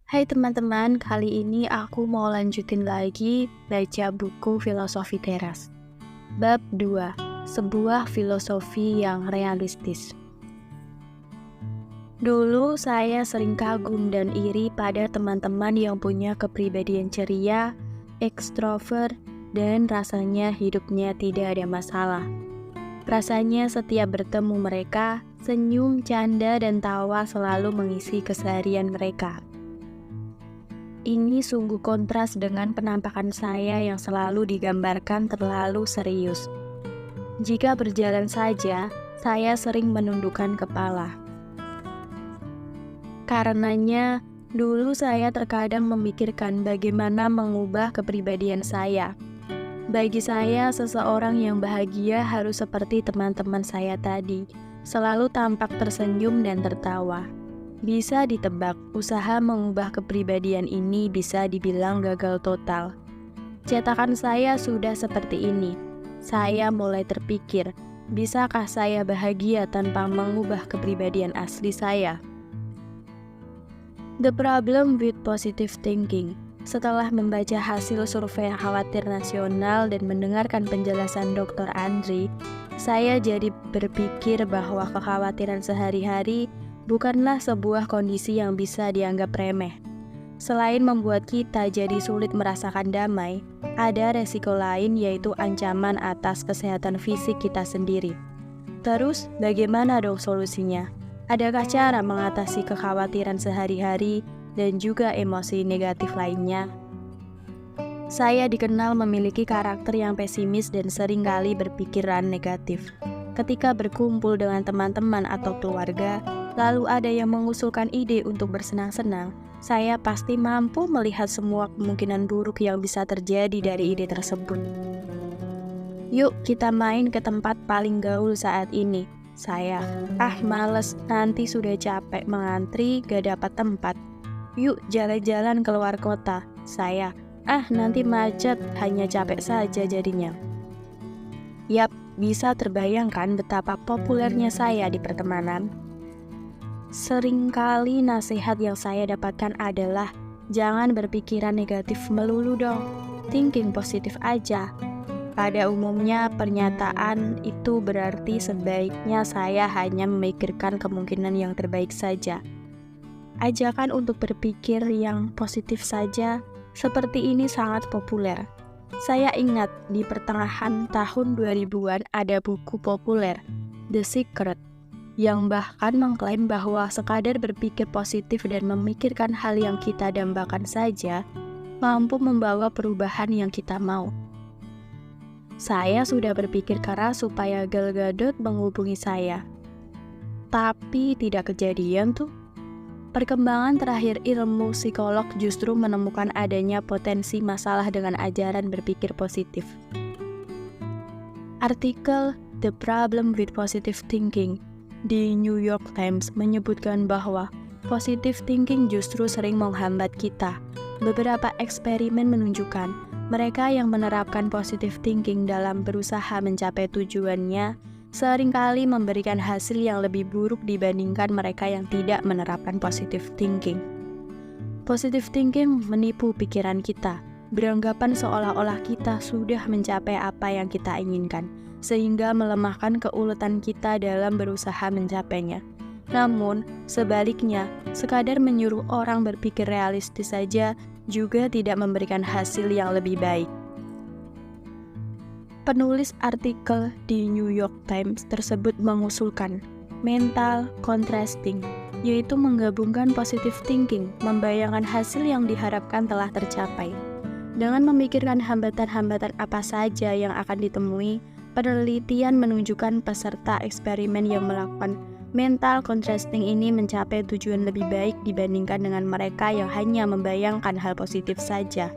Hai teman-teman, kali ini aku mau lanjutin lagi baca buku Filosofi Teras. Bab 2, sebuah filosofi yang realistis. Dulu saya sering kagum dan iri pada teman-teman yang punya kepribadian ceria, ekstrovert, dan rasanya hidupnya tidak ada masalah. Rasanya setiap bertemu mereka, senyum, canda, dan tawa selalu mengisi keseharian mereka. Ini sungguh kontras dengan penampakan saya yang selalu digambarkan terlalu serius. Jika berjalan saja, saya sering menundukkan kepala. Karenanya, dulu saya terkadang memikirkan bagaimana mengubah kepribadian saya. Bagi saya, seseorang yang bahagia harus seperti teman-teman saya tadi, selalu tampak tersenyum dan tertawa. Bisa ditebak, usaha mengubah kepribadian ini bisa dibilang gagal total. Cetakan saya sudah seperti ini. Saya mulai terpikir, bisakah saya bahagia tanpa mengubah kepribadian asli saya? The Problem with Positive Thinking. Setelah membaca hasil survei khawatir nasional dan mendengarkan penjelasan Dr. Andri, saya jadi berpikir bahwa kekhawatiran sehari-hari bukanlah sebuah kondisi yang bisa dianggap remeh. Selain membuat kita jadi sulit merasakan damai, ada resiko lain yaitu ancaman atas kesehatan fisik kita sendiri. Terus, bagaimana dong solusinya? Adakah cara mengatasi kekhawatiran sehari-hari dan juga emosi negatif lainnya? Saya dikenal memiliki karakter yang pesimis dan seringkali berpikiran negatif. Ketika berkumpul dengan teman-teman atau keluarga, lalu ada yang mengusulkan ide untuk bersenang-senang, saya pasti mampu melihat semua kemungkinan buruk yang bisa terjadi dari ide tersebut. Yuk kita main ke tempat paling gaul saat ini. Saya, males, nanti sudah capek mengantri, gak dapat tempat. Yuk jalan-jalan keluar kota. Saya, nanti macet, hanya capek saja jadinya. Yap, bisa terbayangkan betapa populernya saya di pertemanan. Seringkali nasihat yang saya dapatkan adalah, jangan berpikiran negatif melulu dong, thinking positif aja. Pada umumnya, pernyataan itu berarti sebaiknya saya hanya memikirkan kemungkinan yang terbaik saja. Ajakan untuk berpikir yang positif saja, seperti ini sangat populer. Saya ingat di pertengahan tahun 2000-an ada buku populer, The Secret, yang bahkan mengklaim bahwa sekadar berpikir positif dan memikirkan hal yang kita dambakan saja, mampu membawa perubahan yang kita mau. Saya sudah berpikir keras supaya Gal Gadot menghubungi saya. Tapi tidak kejadian tuh. Perkembangan terakhir ilmu psikolog justru menemukan adanya potensi masalah dengan ajaran berpikir positif. Artikel The Problem with Positive Thinking di New York Times menyebutkan bahwa positive thinking justru sering menghambat kita. Beberapa eksperimen menunjukkan mereka yang menerapkan positive thinking dalam berusaha mencapai tujuannya seringkali memberikan hasil yang lebih buruk dibandingkan mereka yang tidak menerapkan positive thinking. Positive thinking menipu pikiran kita, beranggapan seolah-olah kita sudah mencapai apa yang kita inginkan, sehingga melemahkan keuletan kita dalam berusaha mencapainya. Namun, sebaliknya, sekadar menyuruh orang berpikir realistis saja juga tidak memberikan hasil yang lebih baik. Penulis artikel di New York Times tersebut mengusulkan mental contrasting, yaitu menggabungkan positive thinking, membayangkan hasil yang diharapkan telah tercapai. Dengan memikirkan hambatan-hambatan apa saja yang akan ditemui, penelitian menunjukkan peserta eksperimen yang melakukan mental contrasting ini mencapai tujuan lebih baik dibandingkan dengan mereka yang hanya membayangkan hal positif saja,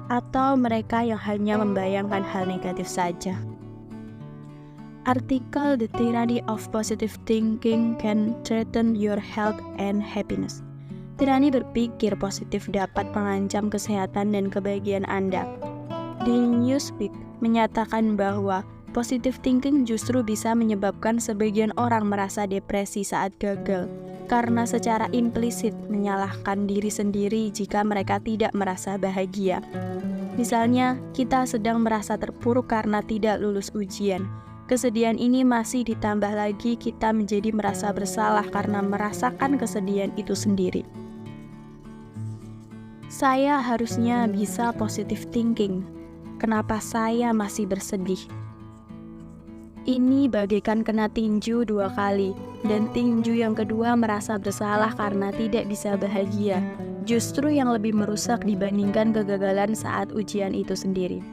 atau mereka yang hanya membayangkan hal negatif saja. Artikel The Tyranny of Positive Thinking Can Threaten Your Health and Happiness. Tirani berpikir positif dapat mengancam kesehatan dan kebahagiaan Anda. Di Newsweek menyatakan bahwa positive thinking justru bisa menyebabkan sebagian orang merasa depresi saat gagal. karena secara implisit menyalahkan diri sendiri jika mereka tidak merasa bahagia. Misalnya, kita sedang merasa terpuruk karena tidak lulus ujian. Kesedihan ini masih ditambah lagi kita menjadi merasa bersalah karena merasakan kesedihan itu sendiri. Saya harusnya bisa positive thinking. Kenapa saya masih bersedih? Ini bagaikan kena tinju 2 kali, dan tinju yang kedua merasa bersalah karena tidak bisa bahagia, justru yang lebih merusak dibandingkan kegagalan saat ujian itu sendiri.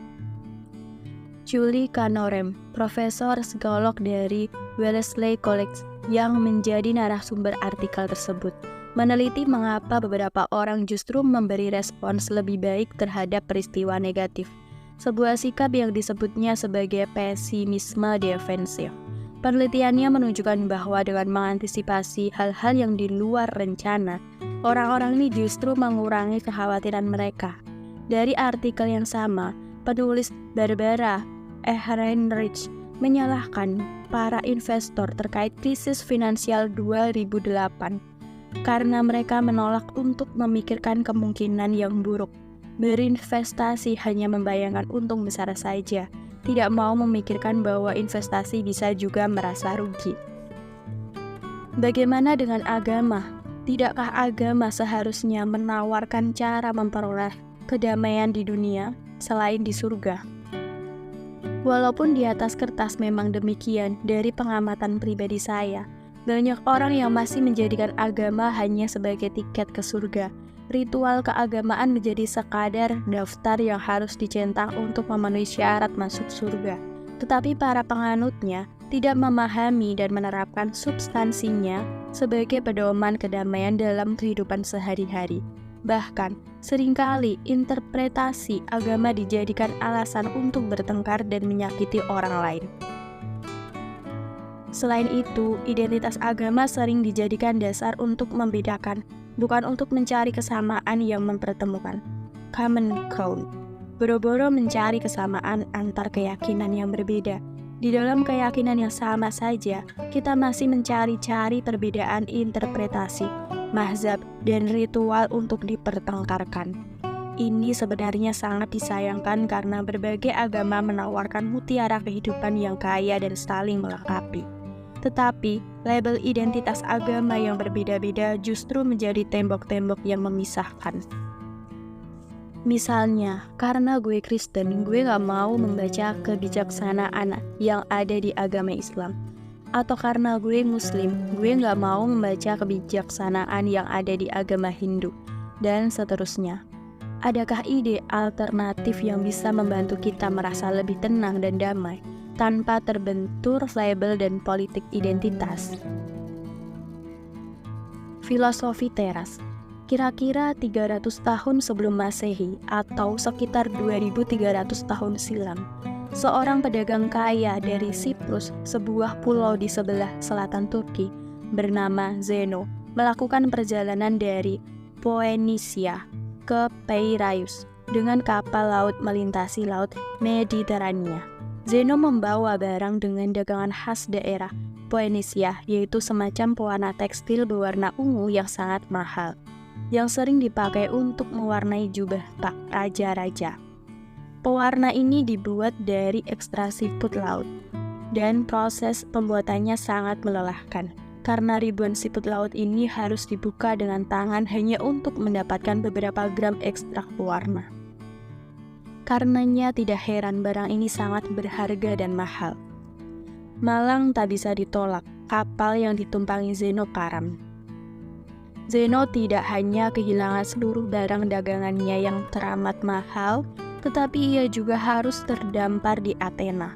Julie Canorem, profesor psikolog dari Wellesley College yang menjadi narasumber artikel tersebut, meneliti mengapa beberapa orang justru memberi respons lebih baik terhadap peristiwa negatif. Sebuah sikap yang disebutnya sebagai pesimisme defensif. Penelitiannya menunjukkan bahwa dengan mengantisipasi hal-hal yang di luar rencana, orang-orang ini justru mengurangi kekhawatiran mereka. Dari artikel yang sama, penulis Barbara Ehrenreich menyalahkan para investor terkait krisis finansial 2008 karena mereka menolak untuk memikirkan kemungkinan yang buruk. Berinvestasi hanya membayangkan untung besar saja, tidak mau memikirkan bahwa investasi bisa juga merasa rugi. Bagaimana dengan agama? Tidakkah agama seharusnya menawarkan cara memperoleh kedamaian di dunia selain di surga? Walaupun di atas kertas memang demikian, dari pengamatan pribadi saya, banyak orang yang masih menjadikan agama hanya sebagai tiket ke surga. Ritual keagamaan menjadi sekadar daftar yang harus dicentang untuk memenuhi syarat masuk surga. Tetapi para penganutnya tidak memahami dan menerapkan substansinya sebagai pedoman kedamaian dalam kehidupan sehari-hari. Bahkan, seringkali interpretasi agama dijadikan alasan untuk bertengkar dan menyakiti orang lain. Selain itu, identitas agama sering dijadikan dasar untuk membedakan, bukan untuk mencari kesamaan yang mempertemukan. Common ground. Boro-boro mencari kesamaan antar keyakinan yang berbeda. Di dalam keyakinan yang sama saja, kita masih mencari-cari perbedaan interpretasi, mazhab, dan ritual untuk dipertengkarkan. Ini sebenarnya sangat disayangkan karena berbagai agama menawarkan mutiara kehidupan yang kaya dan saling melengkapi. Tetapi, label identitas agama yang berbeda-beda justru menjadi tembok-tembok yang memisahkan. Misalnya, karena gue Kristen, gue gak mau membaca kebijaksanaan yang ada di agama Islam. Atau karena gue Muslim, gue gak mau membaca kebijaksanaan yang ada di agama Hindu, dan seterusnya. Adakah ide alternatif yang bisa membantu kita merasa lebih tenang dan damai, tanpa terbentur label dan politik identitas? Filosofi teras. Kira-kira 300 tahun sebelum Masehi atau sekitar 2300 tahun silam, seorang pedagang kaya dari Siprus, sebuah pulau di sebelah selatan Turki, bernama Zeno, melakukan perjalanan dari Phoenicia ke Piraeus dengan kapal laut melintasi laut Mediterania. Zeno membawa barang dengan dagangan khas daerah Phoenicia, yaitu semacam pewarna tekstil berwarna ungu yang sangat mahal, yang sering dipakai untuk mewarnai jubah pak raja-raja. Pewarna ini dibuat dari ekstraksi seafood laut, dan proses pembuatannya sangat melelahkan, karena ribuan seafood laut ini harus dibuka dengan tangan hanya untuk mendapatkan beberapa gram ekstrak pewarna. Karenanya tidak heran barang ini sangat berharga dan mahal. Malang tak bisa ditolak, kapal yang ditumpangi Zeno karam. Zeno tidak hanya kehilangan seluruh barang dagangannya yang teramat mahal, tetapi ia juga harus terdampar di Athena.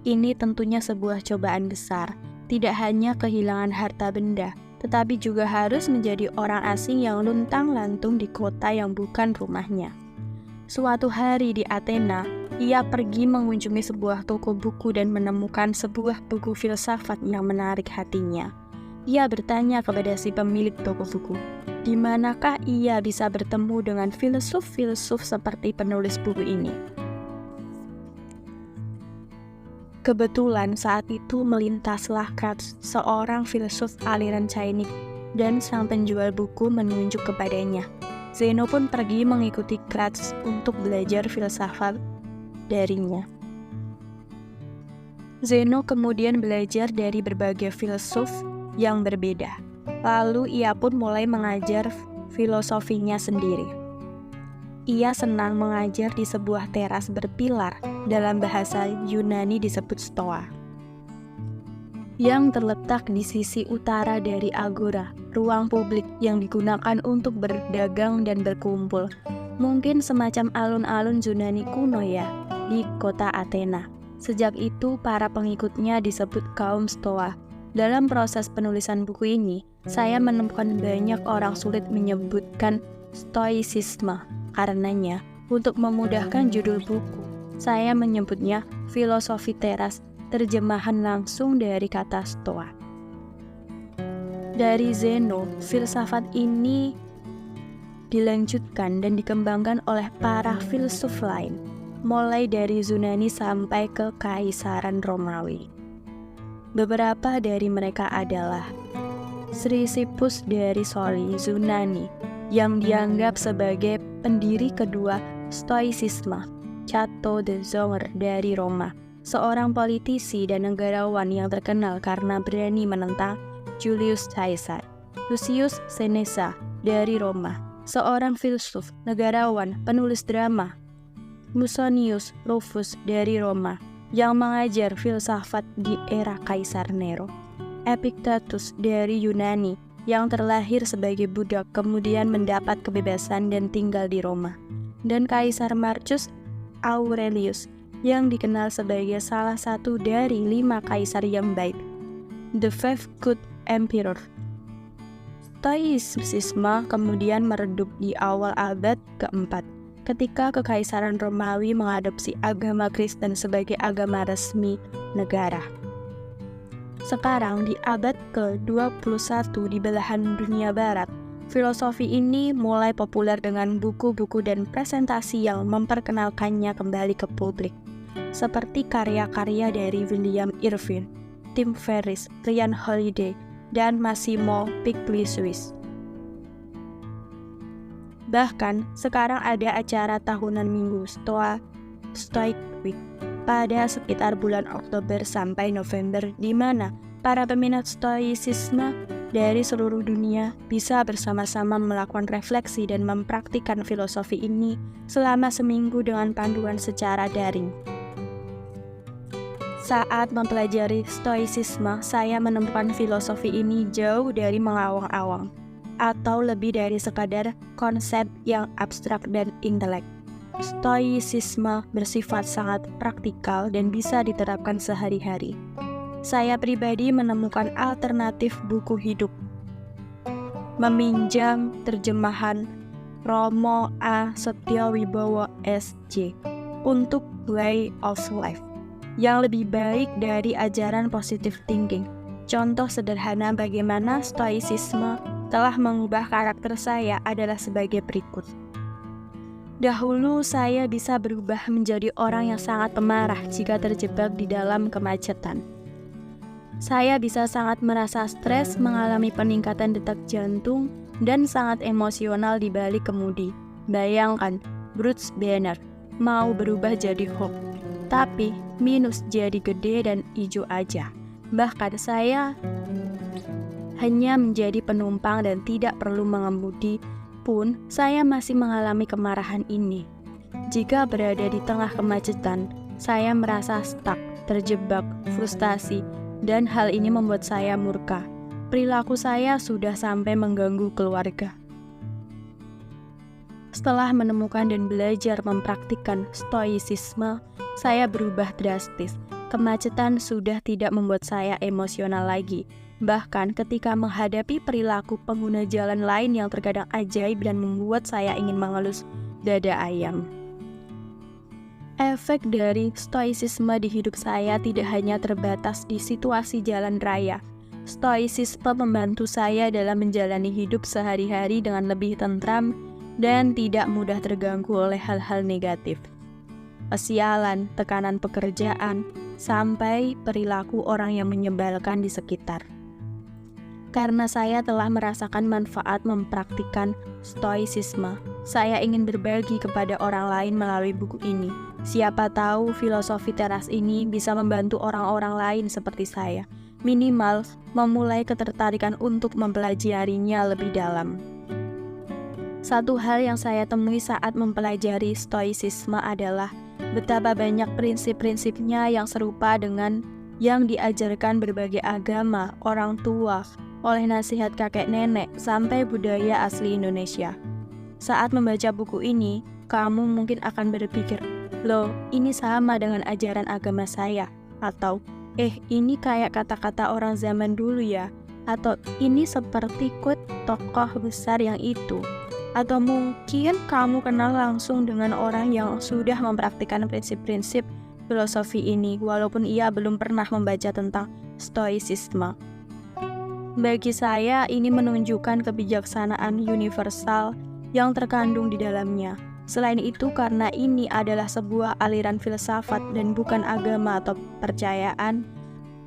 Ini tentunya sebuah cobaan besar, tidak hanya kehilangan harta benda, tetapi juga harus menjadi orang asing yang luntang-lantung di kota yang bukan rumahnya. Suatu hari di Athena, ia pergi mengunjungi sebuah toko buku dan menemukan sebuah buku filsafat yang menarik hatinya. Ia bertanya kepada si pemilik toko buku, di manakah ia bisa bertemu dengan filsuf-filsuf seperti penulis buku ini. Kebetulan saat itu melintaslah seorang filsuf aliran Chinese dan sang penjual buku menunjuk kepadanya. Zeno pun pergi mengikuti Krates untuk belajar filsafat darinya. Zeno kemudian belajar dari berbagai filsuf yang berbeda. Lalu ia pun mulai mengajar filosofinya sendiri. Ia senang mengajar di sebuah teras berpilar, dalam bahasa Yunani disebut Stoa, yang terletak di sisi utara dari agora, ruang publik yang digunakan untuk berdagang dan berkumpul. Mungkin semacam alun-alun Yunani kuno ya, di kota Athena. Sejak itu, para pengikutnya disebut kaum Stoa. Dalam proses penulisan buku ini, saya menemukan banyak orang sulit menyebutkan Stoicisme. Karenanya, untuk memudahkan judul buku, saya menyebutnya Filosofi Teras, terjemahan langsung dari kata Stoa. Dari Zeno, filsafat ini dilanjutkan dan dikembangkan oleh para filsuf lain, mulai dari Yunani sampai ke Kaisaran Romawi. Beberapa dari mereka adalah Chrysippus dari Soli, Yunani, yang dianggap sebagai pendiri kedua Stoicisme, Cato de Zonger dari Roma, seorang politisi dan negarawan yang terkenal karena berani menentang Julius Caesar. Lucius Seneca dari Roma, seorang filsuf, negarawan, penulis drama. Musonius Rufus dari Roma, yang mengajar filsafat di era Kaisar Nero. Epictetus dari Yunani, yang terlahir sebagai budak kemudian mendapat kebebasan dan tinggal di Roma. Dan Kaisar Marcus Aurelius, yang dikenal sebagai salah satu dari 5 kaisar yang baik, the Five Good Emperor. Stoicisme kemudian meredup di awal abad keempat, ketika Kekaisaran Romawi mengadopsi agama Kristen sebagai agama resmi negara. Sekarang di abad ke-21 di belahan dunia barat, filosofi ini mulai populer dengan buku-buku dan presentasi yang memperkenalkannya kembali ke publik, seperti karya-karya dari William Irvine, Tim Ferriss, Ryan Holiday, dan Massimo Pigliucci. Bahkan, sekarang ada acara tahunan minggu Stoic Week pada sekitar bulan Oktober sampai November, di mana para peminat Stoicisme dari seluruh dunia bisa bersama-sama melakukan refleksi dan mempraktikkan filosofi ini selama seminggu dengan panduan secara daring. Saat mempelajari Stoicisme, saya menemukan filosofi ini jauh dari mengawang-awang, atau lebih dari sekadar konsep yang abstrak dan intelek. Stoicisme bersifat sangat praktikal dan bisa diterapkan sehari-hari. Saya pribadi menemukan alternatif buku hidup, meminjam terjemahan Romo A. Setyowibowo SJ untuk Way of Life, yang lebih baik dari ajaran positive thinking. Contoh sederhana bagaimana Stoicisme telah mengubah karakter saya adalah sebagai berikut. Dahulu saya bisa berubah menjadi orang yang sangat pemarah jika terjebak di dalam kemacetan. Saya bisa sangat merasa stres, mengalami peningkatan detak jantung, dan sangat emosional di balik kemudi. Bayangkan, Bruce Banner mau berubah jadi Hulk, tapi minus jadi gede dan hijau aja. Bahkan saya hanya menjadi penumpang dan tidak perlu mengemudi pun saya masih mengalami kemarahan ini. Jika berada di tengah kemacetan, saya merasa stuck, terjebak, frustasi, dan hal ini membuat saya murka. Perilaku saya sudah sampai mengganggu keluarga. Setelah menemukan dan belajar mempraktikkan Stoicisme, saya berubah drastis. Kemacetan sudah tidak membuat saya emosional lagi. Bahkan ketika menghadapi perilaku pengguna jalan lain yang terkadang ajaib dan membuat saya ingin mengelus dada ayam. Efek dari Stoicisme di hidup saya tidak hanya terbatas di situasi jalan raya. Stoicisme membantu saya dalam menjalani hidup sehari-hari dengan lebih tentram dan tidak mudah terganggu oleh hal-hal negatif. Kesialan, tekanan pekerjaan, sampai perilaku orang yang menyebalkan di sekitar. Karena saya telah merasakan manfaat mempraktikkan stoicisme, saya ingin berbagi kepada orang lain melalui buku ini. Siapa tahu filosofi teras ini bisa membantu orang-orang lain seperti saya, minimal memulai ketertarikan untuk mempelajarinya lebih dalam. Satu hal yang saya temui saat mempelajari stoicisme adalah betapa banyak prinsip-prinsipnya yang serupa dengan yang diajarkan berbagai agama, orang tua, oleh nasihat kakek nenek sampai budaya asli Indonesia. Saat membaca buku ini, kamu mungkin akan berpikir, loh, ini sama dengan ajaran agama saya. Atau, ini kayak kata-kata orang zaman dulu ya. Atau, ini seperti quote tokoh besar yang itu. Atau mungkin kamu kenal langsung dengan orang yang sudah mempraktikkan prinsip-prinsip filosofi ini, walaupun ia belum pernah membaca tentang stoicisme. Bagi saya, ini menunjukkan kebijaksanaan universal yang terkandung di dalamnya. Selain itu, karena ini adalah sebuah aliran filsafat dan bukan agama atau percayaan,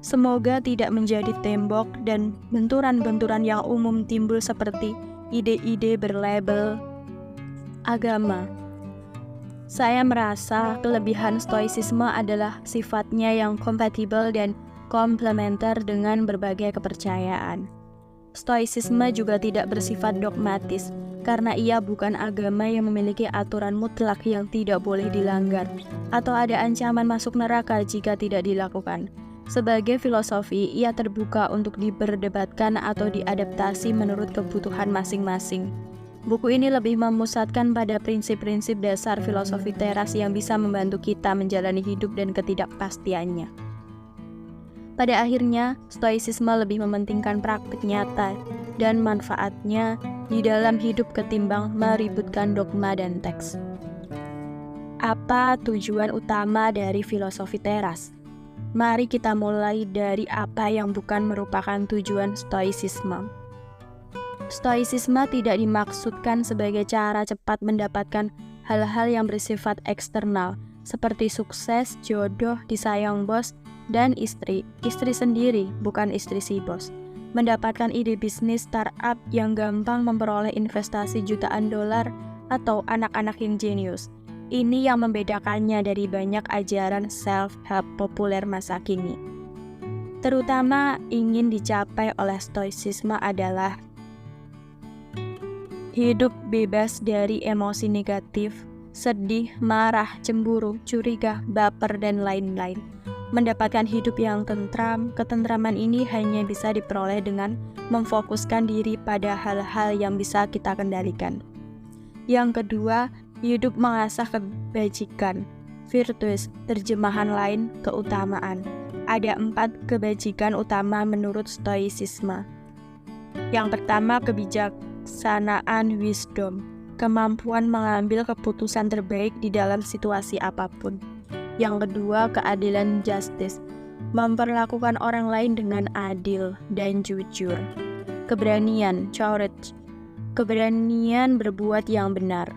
semoga tidak menjadi tembok dan benturan-benturan yang umum timbul seperti ide-ide berlabel agama. Saya merasa kelebihan stoicisme adalah sifatnya yang kompatibel dan komplementer dengan berbagai kepercayaan. Stoicisme juga tidak bersifat dogmatis, karena ia bukan agama yang memiliki aturan mutlak yang tidak boleh dilanggar, atau ada ancaman masuk neraka jika tidak dilakukan. Sebagai filosofi, ia terbuka untuk diperdebatkan atau diadaptasi menurut kebutuhan masing-masing. Buku ini lebih memusatkan pada prinsip-prinsip dasar filosofi teras yang bisa membantu kita menjalani hidup dan ketidakpastiannya. Pada akhirnya, stoicisme lebih mementingkan praktik nyata dan manfaatnya di dalam hidup ketimbang meributkan dogma dan teks. Apa tujuan utama dari filosofi teras? Mari kita mulai dari apa yang bukan merupakan tujuan stoicisme. Stoicisme tidak dimaksudkan sebagai cara cepat mendapatkan hal-hal yang bersifat eksternal, seperti sukses, jodoh, disayang bos, dan istri sendiri, bukan istri si bos. Mendapatkan ide bisnis startup yang gampang memperoleh investasi jutaan dolar atau anak-anak yang jenius. Ini yang membedakannya dari banyak ajaran self-help populer masa kini. Terutama ingin dicapai oleh stoicisme adalah hidup bebas dari emosi negatif, sedih, marah, cemburu, curiga, baper, dan lain-lain. Mendapatkan hidup yang tentram, ketentraman ini hanya bisa diperoleh dengan memfokuskan diri pada hal-hal yang bisa kita kendalikan. Yang kedua, hidup mengasah kebajikan, virtus, terjemahan lain, keutamaan. Ada 4 kebajikan utama menurut stoicisme. Yang pertama, kebijaksanaan wisdom, kemampuan mengambil keputusan terbaik di dalam situasi apapun. Yang kedua, keadilan justice, memperlakukan orang lain dengan adil dan jujur. Keberanian, courage, keberanian berbuat yang benar.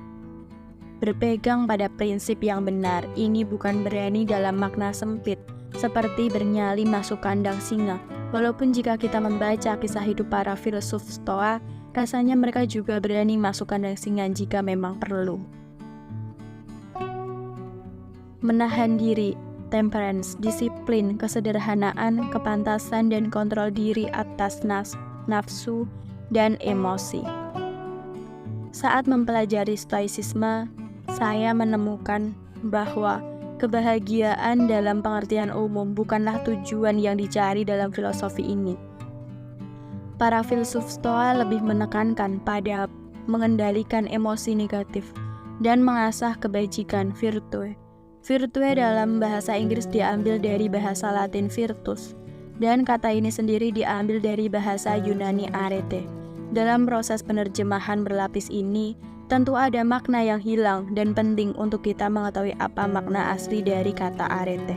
Berpegang pada prinsip yang benar, ini bukan berani dalam makna sempit, seperti bernyali masuk kandang singa. Walaupun jika kita membaca kisah hidup para filsuf Stoa, rasanya mereka juga berani masuk kandang singa jika memang perlu. Menahan diri, temperance, disiplin, kesederhanaan, kepantasan, dan kontrol diri atas nafsu dan emosi. Saat mempelajari stoicisme, saya menemukan bahwa kebahagiaan dalam pengertian umum bukanlah tujuan yang dicari dalam filosofi ini. Para filsuf Stoa lebih menekankan pada mengendalikan emosi negatif dan mengasah kebajikan, virtue. Virtue dalam bahasa Inggris diambil dari bahasa Latin virtus, dan kata ini sendiri diambil dari bahasa Yunani arete. Dalam proses penerjemahan berlapis ini, tentu ada makna yang hilang dan penting untuk kita mengetahui apa makna asli dari kata arete.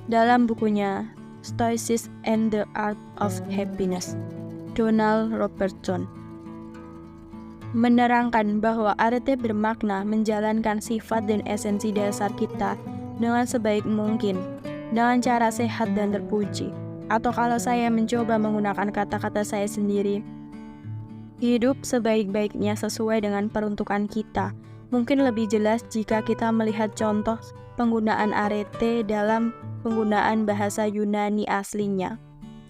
Dalam bukunya Stoicism and the Art of Happiness, Donald Robertson menerangkan bahwa arete bermakna menjalankan sifat dan esensi dasar kita dengan sebaik mungkin, dengan cara sehat dan terpuji. Atau kalau saya mencoba menggunakan kata-kata saya sendiri, hidup sebaik-baiknya sesuai dengan peruntukan kita. Mungkin lebih jelas jika kita melihat contoh penggunaan arete dalam penggunaan bahasa Yunani aslinya.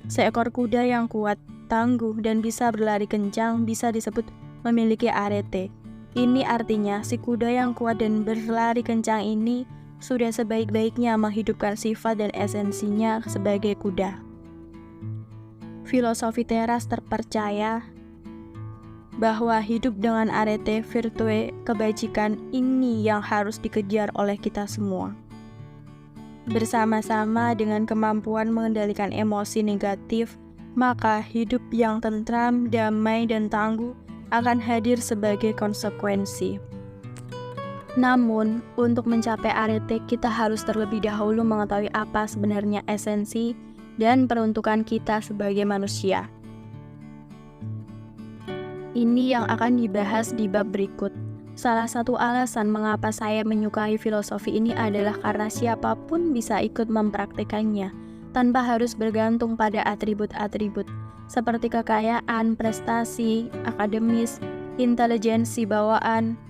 Seekor kuda yang kuat, tangguh, dan bisa berlari kencang bisa disebut memiliki arete. Ini artinya si kuda yang kuat dan berlari kencang ini sudah sebaik-baiknya menghidupkan sifat dan esensinya sebagai kuda. Filosofi teras terpercaya bahwa hidup dengan arete virtue kebajikan ini yang harus dikejar oleh kita semua. Bersama-sama dengan kemampuan mengendalikan emosi negatif, maka hidup yang tentram, damai, dan tangguh akan hadir sebagai konsekuensi. Namun, untuk mencapai arete, kita harus terlebih dahulu mengetahui apa sebenarnya esensi dan peruntukan kita sebagai manusia. Ini yang akan dibahas di bab berikut. Salah satu alasan mengapa saya menyukai filosofi ini adalah karena siapapun bisa ikut mempraktikannya, tanpa harus bergantung pada atribut-atribut, seperti kekayaan, prestasi, akademis, intelijensi bawaan,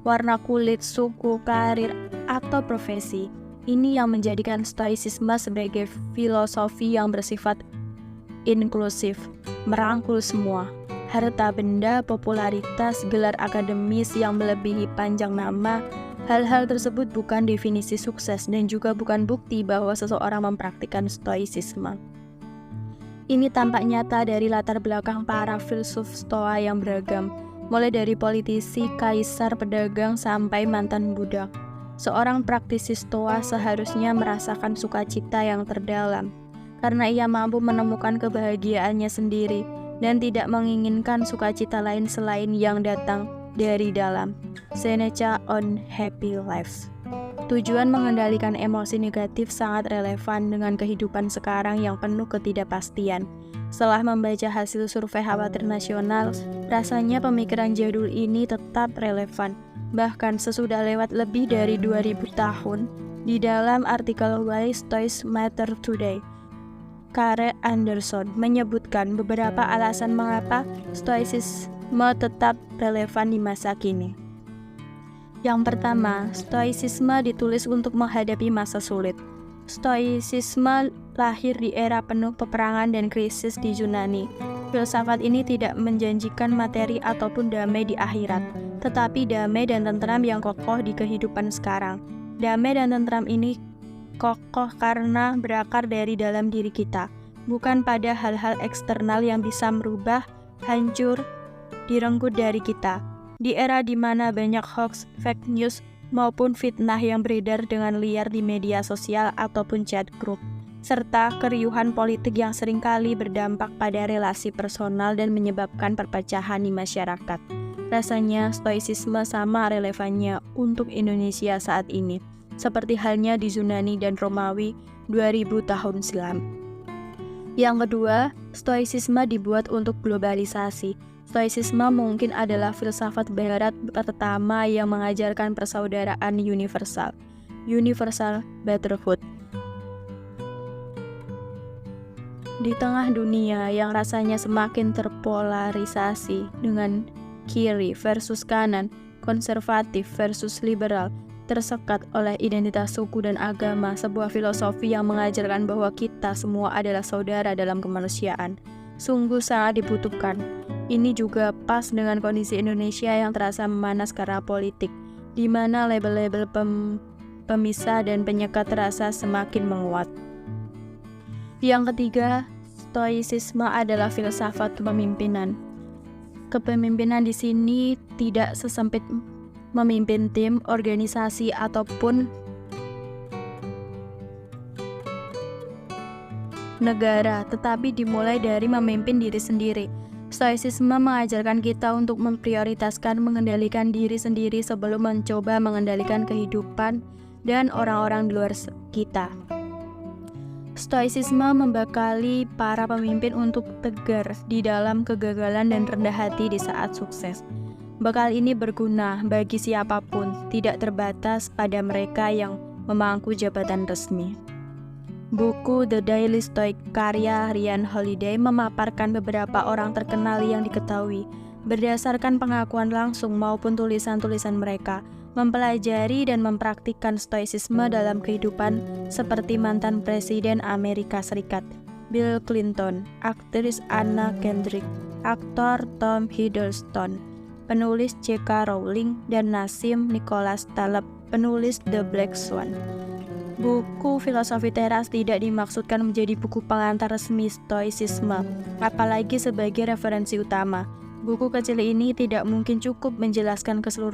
warna kulit, suku, karir, atau profesi. Ini yang menjadikan stoicisme sebagai filosofi yang bersifat inklusif, merangkul semua. Harta benda, popularitas, gelar akademis yang melebihi panjang nama, hal-hal tersebut bukan definisi sukses dan juga bukan bukti bahwa seseorang mempraktikkan stoicisme. Ini tampak nyata dari latar belakang para filsuf Stoa yang beragam, mulai dari politisi, kaisar, pedagang, sampai mantan budak. Seorang praktisi Stoa seharusnya merasakan sukacita yang terdalam, karena ia mampu menemukan kebahagiaannya sendiri, dan tidak menginginkan sukacita lain selain yang datang dari dalam. Seneca on Happy Lives. Tujuan mengendalikan emosi negatif sangat relevan dengan kehidupan sekarang yang penuh ketidakpastian. Setelah membaca hasil survei khawatir nasional, rasanya pemikiran jadul ini tetap relevan. Bahkan sesudah lewat lebih dari 2000 tahun, di dalam artikel Why Stoics Matter Today, Kare Anderson menyebutkan beberapa alasan mengapa stoicisme tetap relevan di masa kini. Yang pertama, stoicisme ditulis untuk menghadapi masa sulit. Stoicisme lahir di era penuh peperangan dan krisis di Yunani. Filsafat ini tidak menjanjikan materi ataupun damai di akhirat, tetapi damai dan tentram yang kokoh di kehidupan sekarang. Damai dan tentram ini kokoh karena berakar dari dalam diri kita, bukan pada hal-hal eksternal yang bisa merubah, hancur, direnggut dari kita. Di era di mana banyak hoax, fake news, maupun fitnah yang beredar dengan liar di media sosial ataupun chat group, serta keriuhan politik yang seringkali berdampak pada relasi personal dan menyebabkan perpecahan di masyarakat. Rasanya stoicisme sama relevannya untuk Indonesia saat ini, seperti halnya di Yunani dan Romawi 2000 tahun silam. Yang kedua, stoicisme dibuat untuk globalisasi. Stoicisme mungkin adalah filsafat barat pertama yang mengajarkan persaudaraan universal, universal brotherhood. Di tengah dunia yang rasanya semakin terpolarisasi dengan kiri versus kanan, konservatif versus liberal, tersekat oleh identitas suku dan agama, sebuah filosofi yang mengajarkan bahwa kita semua adalah saudara dalam kemanusiaan, sungguh sangat dibutuhkan. Ini juga pas dengan kondisi Indonesia yang terasa memanas karena politik, di mana label-label pemisah dan penyekat terasa semakin menguat. Yang ketiga, stoicisme adalah filsafat kepemimpinan. Kepemimpinan di sini tidak sesempit memimpin tim, organisasi, ataupun negara, tetapi dimulai dari memimpin diri sendiri. Stoicisme mengajarkan kita untuk memprioritaskan mengendalikan diri sendiri sebelum mencoba mengendalikan kehidupan dan orang-orang di luar kita. Stoicisme membekali para pemimpin untuk tegar di dalam kegagalan dan rendah hati di saat sukses. Bekal ini berguna bagi siapapun, tidak terbatas pada mereka yang memangku jabatan resmi. Buku The Daily Stoic karya Ryan Holiday memaparkan beberapa orang terkenal yang diketahui, berdasarkan pengakuan langsung maupun tulisan-tulisan mereka, mempelajari dan mempraktikkan stoicisme dalam kehidupan, seperti mantan Presiden Amerika Serikat, Bill Clinton, aktris Anna Kendrick, aktor Tom Hiddleston, penulis J.K. Rowling, dan Nassim Nicholas Taleb, penulis The Black Swan. Buku Filosofi Teras tidak dimaksudkan menjadi buku pengantar resmi Stoicisme, apalagi sebagai referensi utama. Buku kecil ini tidak mungkin cukup menjelaskan keseluruhan